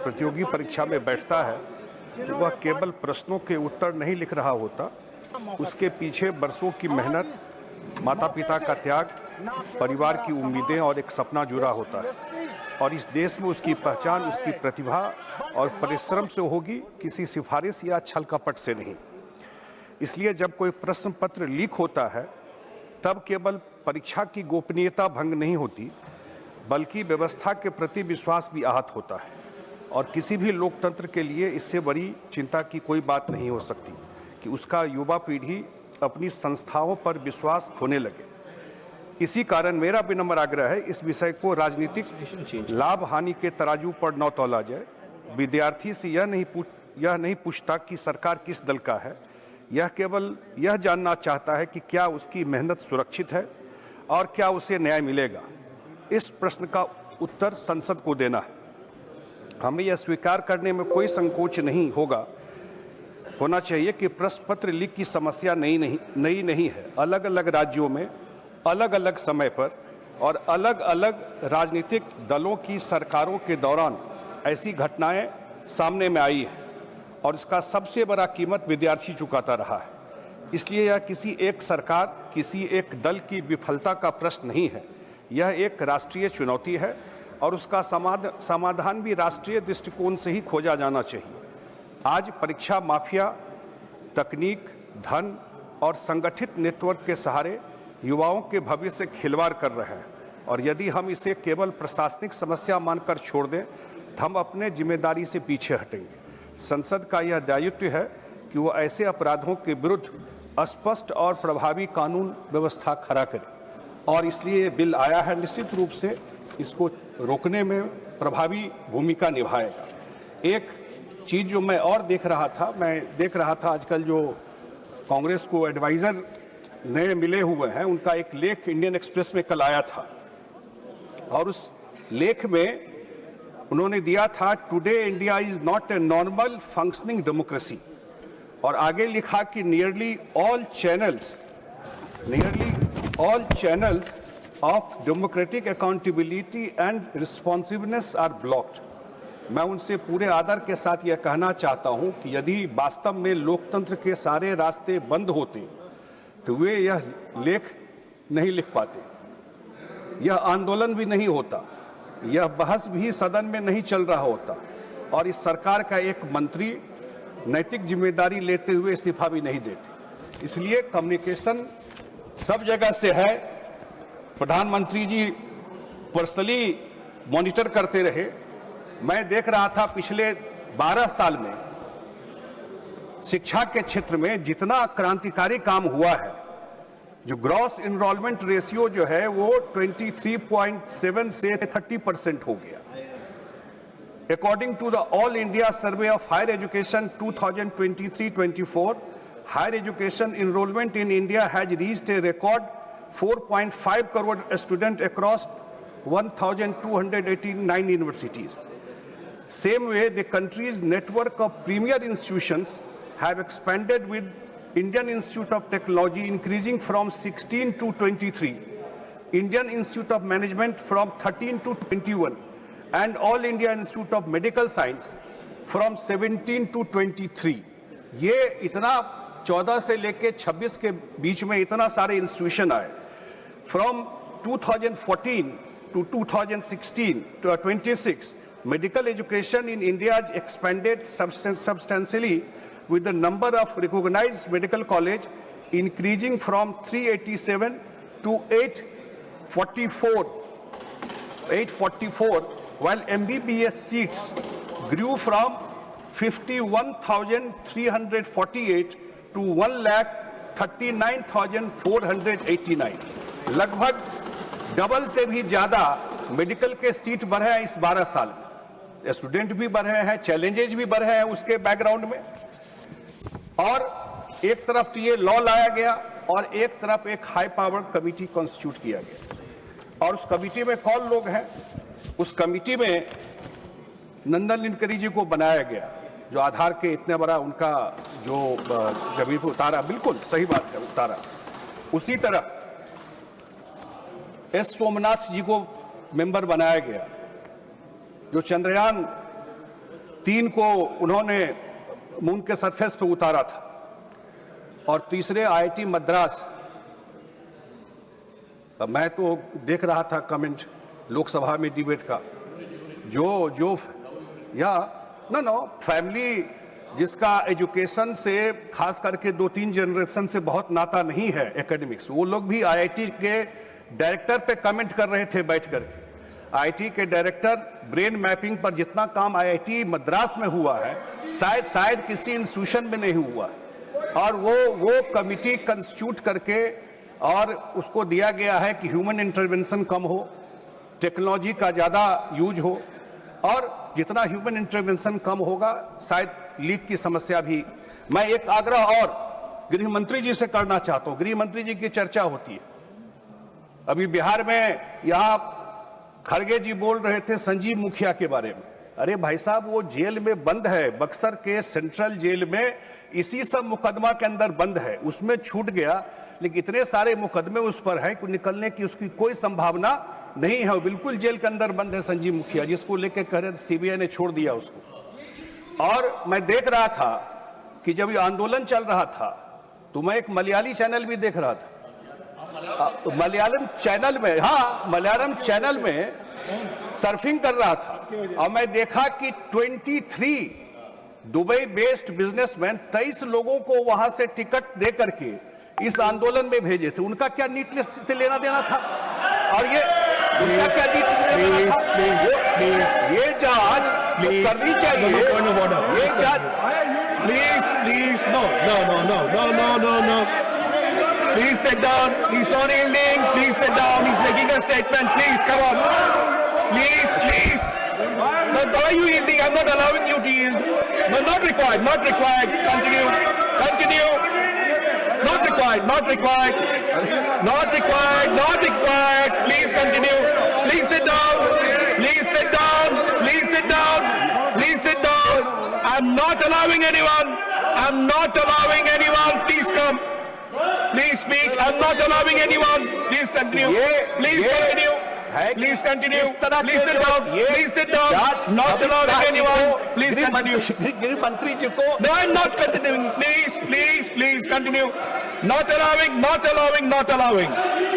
प्रतियोगी परीक्षा में बैठता है तो वह केवल प्रश्नों के उत्तर नहीं लिख रहा होता, उसके पीछे बरसों की मेहनत, माता पिता का त्याग, परिवार की उम्मीदें और एक सपना जुड़ा होता है। और इस देश में उसकी पहचान उसकी प्रतिभा और परिश्रम से होगी, किसी सिफारिश या छल कपट से नहीं। इसलिए जब कोई प्रश्न पत्र लीक होता है तब केवल परीक्षा की गोपनीयता भंग नहीं होती, बल्कि व्यवस्था के प्रति विश्वास भी आहत होता है। और किसी भी लोकतंत्र के लिए इससे बड़ी चिंता की कोई बात नहीं हो सकती कि उसका युवा पीढ़ी अपनी संस्थाओं पर विश्वास खोने लगे। इसी कारण मेरा विनम्र आग्रह है, इस विषय को राजनीतिक लाभ हानि के तराजू पर न तौला जाए। विद्यार्थी से यह नहीं पूछता कि सरकार किस दल का है, यह केवल यह जानना चाहता है कि क्या उसकी मेहनत सुरक्षित है और क्या उसे न्याय मिलेगा। इस प्रश्न का उत्तर संसद को देना है। हमें यह स्वीकार करने में कोई संकोच नहीं होना चाहिए कि प्रश्न पत्र लीक की समस्या नई नहीं है। अलग अलग राज्यों में अलग अलग समय पर और अलग अलग राजनीतिक दलों की सरकारों के दौरान ऐसी घटनाएं सामने में आई हैं और इसका सबसे बड़ा कीमत विद्यार्थी चुकाता रहा है। इसलिए यह किसी एक सरकार, किसी एक दल की विफलता का प्रश्न नहीं है, यह एक राष्ट्रीय चुनौती है और उसका समाधान भी राष्ट्रीय दृष्टिकोण से ही खोजा जाना चाहिए। आज परीक्षा माफिया तकनीक, धन और संगठित नेटवर्क के सहारे युवाओं के भविष्य से खिलवाड़ कर रहे हैं और यदि हम इसे केवल प्रशासनिक समस्या मानकर छोड़ दें तो हम अपने जिम्मेदारी से पीछे हटेंगे। संसद का यह दायित्व है कि वो ऐसे अपराधों के विरुद्ध स्पष्ट और प्रभावी कानून व्यवस्था खड़ा करे और इसलिए ये बिल आया है, निश्चित रूप से इसको रोकने में प्रभावी भूमिका निभाएगा। एक चीज़ जो मैं और देख रहा था आजकल जो कांग्रेस को एडवाइज़र नए मिले हुए हैं, उनका एक लेख इंडियन एक्सप्रेस में कल आया था और उस लेख में उन्होंने दिया था, today India is not a normal functioning democracy, और आगे लिखा कि nearly all channels of democratic accountability and responsiveness are blocked. मैं उनसे पूरे आदर के साथ यह कहना चाहता हूं कि यदि वास्तव में लोकतंत्र के सारे रास्ते बंद होते तो वे यह लेख नहीं लिख पाते, यह आंदोलन भी नहीं होता, यह बहस भी सदन में नहीं चल रहा होता और इस सरकार का एक मंत्री नैतिक जिम्मेदारी लेते हुए इस्तीफा भी नहीं देते। इसलिए कम्युनिकेशन सब जगह से है। प्रधानमंत्री जी पर्सनली मॉनिटर करते रहे। मैं देख रहा था पिछले 12 साल में शिक्षा के क्षेत्र में जितना क्रांतिकारी काम हुआ है, जो ग्रॉस एनरोलमेंट रेशियो जो है वो 23.7 से 30% हो गया। According to the all India survey of higher education 2023-24, higher education enrolment in India has reached a record 4.5 crore students across 1,289 universities. Same way, the country's network of premier institutions have expanded, with Indian Institute of Technology increasing from 16 to 23, Indian Institute of Management from 13 to 21, and All India Institute of Medical Science from 17 to 23. ये इतना 14 से लेके 26 के बीच में इतना सारे institution आए। From 2014 to 2016 to 26, medical education in India has expanded substantially, with the number of recognized medical college increasing from 387 to 844, while MBBS seats grew from 51,348 to 1,39,489। लगभग डबल से भी ज्यादा मेडिकल के सीट बढ़े हैं इस 12 साल में। स्टूडेंट भी बढ़े हैं, चैलेंजेस भी बढ़े हैं उसके बैकग्राउंड में। और एक तरफ तो ये लॉ लाया गया और एक तरफ एक हाई पावर कमिटी कॉन्स्टिट्यूट किया गया। और उस कमिटी में कौन लोग हैं? उस कमिटी में नंदन निलकनी जी को बनाया गया, जो आधार के इतने बड़ा उनका जो जमीन पर उतारा, बिल्कुल सही बात है, उतारा। उसी तरह एस सोमनाथ जी को मेंबर बनाया गया, जो चंद्रयान 3 को उन्होंने मून के सरफेस पे उतारा था, और तीसरे IIT मद्रास। मैं तो देख रहा था कमेंट लोकसभा में डिबेट का, जो या नो फैमिली जिसका एजुकेशन से खास करके 2-3 जनरेशन से बहुत नाता नहीं है एकेडमिक्स, वो लोग भी IIT के डायरेक्टर पे कमेंट कर रहे थे बैठ करके। IIT के डायरेक्टर ब्रेन मैपिंग पर जितना काम IIT मद्रास में हुआ है शायद किसी इंस्टीट्यूशन में नहीं हुआ, और वो कमिटी कंस्टिट्यूट करके और उसको दिया गया है कि ह्यूमन इंटरवेंशन कम हो, टेक्नोलॉजी का ज़्यादा यूज हो, और जितना ह्यूमन इंटरवेंशन कम होगा शायद लीक की समस्या भी। मैं एक आग्रह और गृह मंत्री जी से करना चाहता हूं। गृह मंत्री जी की चर्चा होती है, अभी बिहार में यहाँ खड़गे जी बोल रहे थे संजीव मुखिया के बारे में। अरे भाई साहब, वो जेल में बंद है, बक्सर के सेंट्रल जेल में इसी सब मुकदमा के अंदर बंद है, उसमें छूट गया, लेकिन इतने सारे मुकदमे उस पर है कि निकलने की उसकी कोई संभावना नहीं है। बिल्कुल जेल के अंदर बंद है संजीव मुखिया, जिसको लेके कह रहे CBI ने छोड़ दिया उसको। और मैं देख रहा था कि जब ये आंदोलन चल रहा था तो मैं एक मलयाली चैनल भी देख रहा था, मलयालम चैनल में, हाँ मलयालम चैनल में सर्फिंग कर रहा था, और मैं देखा कि 23 दुबई बेस्ड बिजनेसमैन 23 लोगों को वहां से टिकट दे करके इस आंदोलन में भेजे थे। उनका क्या नीटनेस से लेना देना था, और ये उनका क्या नीटनेस था? ये जांच करनी चाहिए, ये जांच। Please, no. Please sit down. He's not yielding. Please sit down. He's making a statement. Please, come on. Please. No, why are you yielding? I'm not allowing you to yield. No, not required. Continue. Not required. Please continue. Please sit down. I'm not allowing anyone. Please come. Please speak. I'm not allowing anyone. Please continue. Please continue. Please sit down. Not allowing anyone. Please continue. गृह मंत्री जी को No, I'm not continuing. Please continue. Not allowing.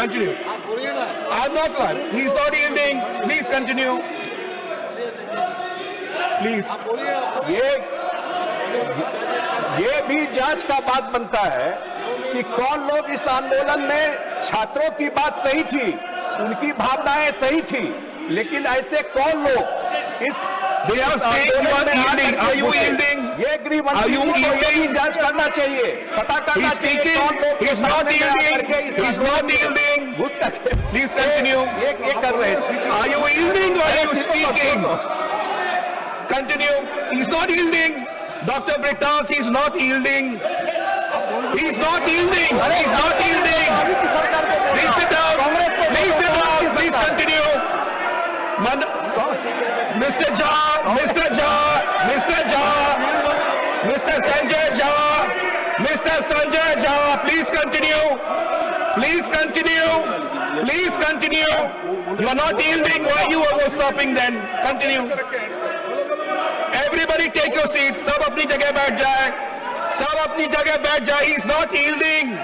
Continue. I'm not allowing. He's not yielding. Please continue. Please. ये भी जांच का बात बनता है कि कौन लोग इस आंदोलन में, छात्रों की बात सही थी, उनकी भावनाएं सही थी, लेकिन ऐसे कौन लोग इस They are saying you are yielding. Are you yielding? ये गृह मंत्री को यही जांच करना चाहिए, पता करना चाहिए कौन लोग He's not yielding. Please continue. ये कर रहे थे। Are you yielding or are you speaking? Continue. He's not yielding. Dr. Britas, he's not yielding. Please sit down. Please continue. Mr. Jha, Mr. Sanjay Jha, please continue. You are not yielding. Why you are stopping then? Continue. Everybody take your seats. सब अपनी जगह बैठ जाए. He's not yielding.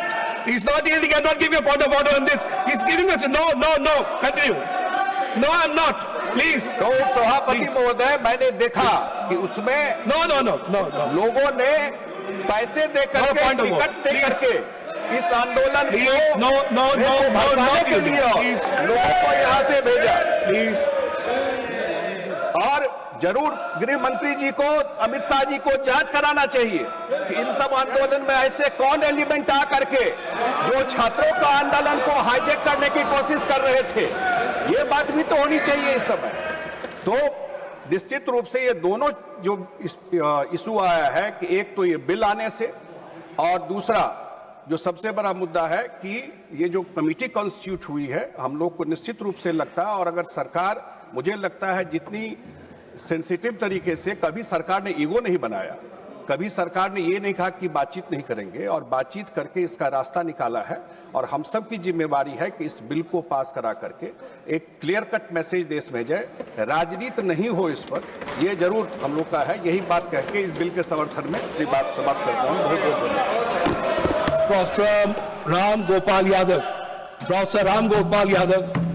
I'm not giving a point of order on this. He's giving us no. Continue. No, I'm not. Please. तो सभापति महोदय, मैंने देखा कि उसमें No. लोगों ने पैसे दे करके, टिकट दे करके इस आंदोलन को भड़काने के लिए लोगों को यहाँ से भेजा। Please. और जरूर गृह मंत्री जी को, अमित शाह जी को जांच कराना चाहिए कि इन सब आंदोलन में ऐसे कौन एलिमेंट आ करके जो छात्रों का आंदोलन को हाईजैक करने की कोशिश कर रहे थे। ये बात भी तो होनी चाहिए इस समय। तो निश्चित रूप से ये दोनों जो इशू आया है कि एक तो ये बिल आने से, और दूसरा जो सबसे बड़ा मुद्दा है कि ये जो कमेटी कॉन्स्टिट्यूट हुई है, हम लोग को निश्चित रूप से लगता है, और अगर सरकार, मुझे लगता है जितनी सेंसिटिव तरीके से, कभी सरकार ने ईगो नहीं बनाया, कभी सरकार ने ये नहीं कहा कि बातचीत नहीं करेंगे, और बातचीत करके इसका रास्ता निकाला है। और हम सब की जिम्मेवारी है कि इस बिल को पास करा करके एक क्लियर कट मैसेज देश में जाए, राजनीति नहीं हो इस पर, ये जरूर हम लोग का है। यही बात कह के इस बिल के समर्थन में अपनी बात समाप्त करता हूँ। बहुत बहुत धन्यवाद। Professor Ram Gopal Yadav. Professor Ram Gopal Yadav.